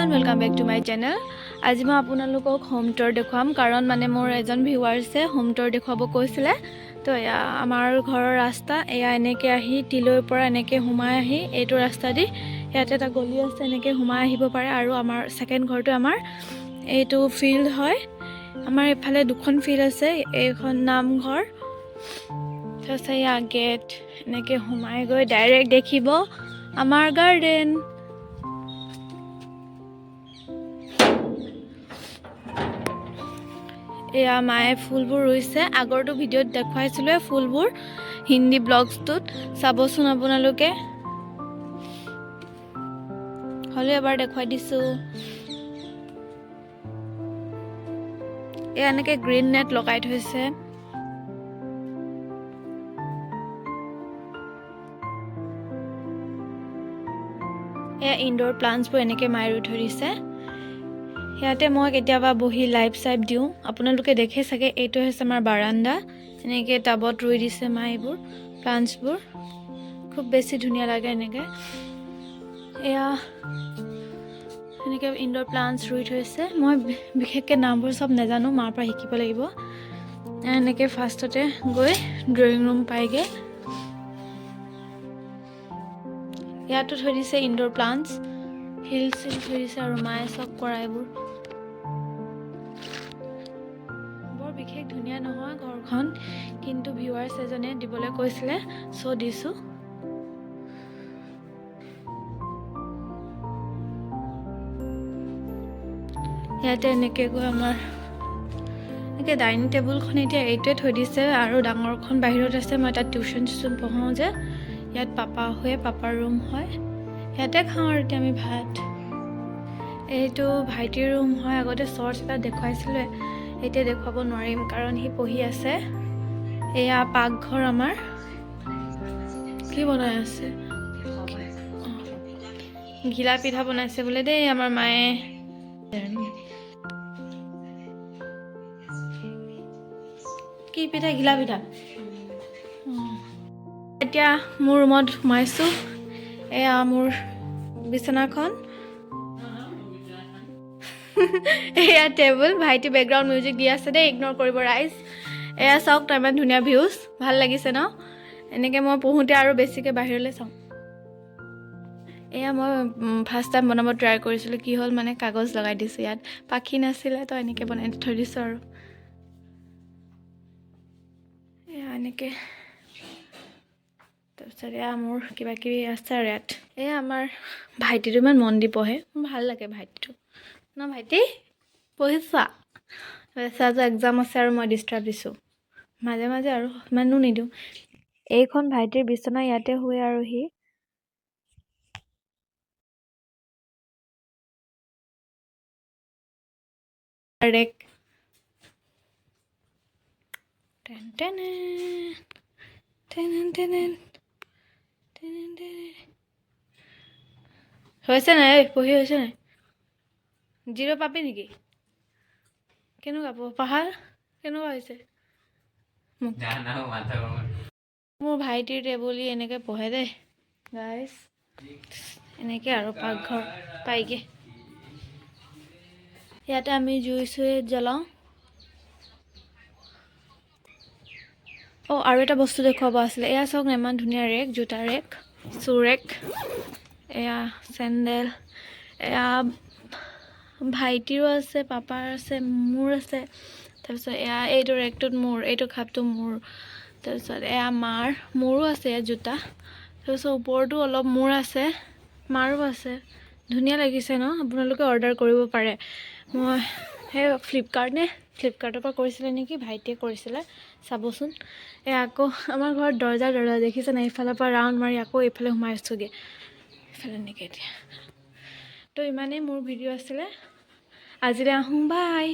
Everyone welcome back to my channel. আজি মই আপোনালোকক হোম টুৰ দেখুৱাম কাৰণ মানে মোৰ এজন ভিউৱাৰ্ছে হোম টুৰ দেখুৱাব কৈছিলে। তো এয়া আমাৰ ঘৰৰ ৰাস্তা, এয়া এনেকৈ আহি টিলৈৰ পৰা এনেকৈ সোমাই আহি এইটো ৰাস্তা দি ইয়াতে এটা গলি আছে, এনেকৈ সোমাই আহিব পাৰে। আৰু আমাৰ ছেকেণ্ড ঘৰটো আমাৰ এইটো ফিল্ড হয়। আমাৰ এইফালে দুখন ফিল্ড আছে, এইখন নামঘৰ। তাৰপিছত এয়া গেট, এনেকৈ সোমাই গৈ ডাইৰেক্ট দেখিব আমাৰ গাৰ্ডেন। এয়া মায়ে ফুলবোৰ ৰুইছে, আগৰটো ভিডিঅ'ত দেখুৱাইছিলোঁ ফুলবোৰ হিন্দী ব্লগছটোত, চাবচোন আপোনালোকে। হ'লেও এবাৰ দেখুৱাই দিছোঁ। এয়া এনেকৈ গ্ৰীণ নেট লগাই থৈছে। এয়া ইনডোৰ প্লাণ্টছবোৰ এনেকৈ মায়ে ৰুই থৈ দিছে। ইয়াতে মই কেতিয়াবা বহি লাইভ চাইভ দিওঁ, আপোনালোকে দেখে চাগে। এইটো হৈছে আমাৰ বাৰান্দা, এনেকৈ টাবত ৰুই দিছে মায়ে এইবোৰ প্লাণ্টছবোৰ, খুব বেছি ধুনীয়া লাগে এনেকৈ। এয়া এনেকৈ ইনডোৰ প্লাণ্টছ ৰুই থৈছে। মই বিশেষকৈ নামবোৰ চব নাজানো, মাৰ পৰা শিকিব লাগিব। এনেকৈ ফাৰ্ষ্টতে গৈ ড্ৰয়িং ৰুম পাইগৈ। ইয়াতো থৈ দিছে ইনডোৰ প্লাণ্টছ, হিল চিল থৈ দিছে আৰু মায়ে চব কৰা এইবোৰ। বৰ বিশেষ ধুনীয়া নহয় ঘৰখন, কিন্তু ভিউৱাৰ্ছ এজনে দিবলৈ কৈছিলে, চ' দিছোঁ। ইয়াতে এনেকৈ গৈ আমাৰ এনেকৈ ডাইনিং টেবুলখন এতিয়া এইটোৱে থৈ দিছে, আৰু ডাঙৰখন বাহিৰত আছে। মই তাত টিউশ্যন পঢ়াওঁ যে, ইয়াত পাপা শুৱে, পাপাৰ ৰুম হয়। ইয়াতে খাওঁ আৰু এতিয়া আমি ভাত। এইটো ভাইটিৰ ৰুম হয়। আগতে শ্বৰ্টছ এটা দেখুৱাইছিলোঁ, এতিয়া দেখুৱাব নোৱাৰিম কাৰণ সি পঢ়ি আছে। এয়া পাকঘৰ আমাৰ। কি বনাই আছে? ঘিলা পিঠা বনাইছে বোলে দেই আমাৰ মায়ে। কি পিঠা? ঘিলা পিঠা। এতিয়া মোৰ ৰুমত সোমাইছোঁ। এয়া মোৰ বিচনাখন, এয়া টেবুল। ভাইটি বেকগ্ৰাউণ্ড মিউজিক দি আছে দেই, ইগন'ৰ কৰিব ৰাইজ। এয়া চাওক, তাৰ ইমান ধুনীয়া ভিউজ, ভাল লাগিছে ন? এনেকৈ মই পঢ়োঁতে আৰু বেছিকৈ বাহিৰলৈ চাওঁ। এয়া মই ফাৰ্ষ্ট টাইম বনাব ট্ৰাই কৰিছিলোঁ, কি হ'ল মানে কাগজ লগাই দিছোঁ ইয়াত, পাখি নাছিলে তো এনেকৈ বনাই থৈ দিছোঁ আৰু। এয়া এনেকৈ, তাৰপিছত এয়া মোৰ কিবা কিবি আছে আৰু ইয়াত। এয়া আমাৰ ভাইটিটো ইমান মন দি পঢ়ে, মোৰ ভাল লাগে ভাইটিটো ন। ভাইটি পঢ়িছা? আজি এক্সাম আছে আৰু মই ডিষ্টাৰ্ব দিছোঁ মাজে মাজে, আৰু ইমানো নিদিওঁ। এইখন ভাইটিৰ বিচনা, ইয়াতে শুৱে আৰু সি। ৰেক হৈছে নাই? পঢ়ি হৈছে নাই? 0 পাবি নেকি? কেনেকুৱা পাহাৰ কেনেকুৱা হৈছে? মোৰ ভাইটিৰ টেবুলি এনেকৈ পঢ়ে দেই গাইজ। এনেকৈ আৰু পাকঘৰ পাইগে। ইয়াতে আমি জুই চুই জ্বলাওঁ। আৰু এটা বস্তু দেখুৱাব আছিলে। এয়া চাওক না, ইমান ধুনীয়া ৰেক, জোতা ৰেক, চু ৰেক। এয়া চেণ্ডেল, এয়া ভাইটিৰো আছে, পাপাৰ আছে, মোৰ আছে। তাৰপিছত এয়া এইটো ৰেকটোত মোৰ, এইটো খাপটো মোৰ। তাৰপিছত এয়া মাৰ, মোৰো আছে এয়া জোতা। তাৰপিছত ওপৰতো অলপ মোৰ আছে, মাৰো আছে। ধুনীয়া লাগিছে ন? আপোনালোকে অৰ্ডাৰ কৰিব পাৰে। মই সেই ফ্লিপকাৰ্টৰ পৰা কৰিছিলে নেকি, ভাইটিয়ে কৰিছিলে, চাবচোন। আকৌ আমাৰ ঘৰত দৰ্জা দেখিছে নাই? ইফালৰ পৰা ৰাউণ্ড মাৰি আকৌ এইফালে সোমাইছোগৈ, এইফালে এনেকৈ। এতিয়া তো ইমানেই মোৰ ভিডিঅ' আছিলে, আজিলৈ আহোঁ, বাই।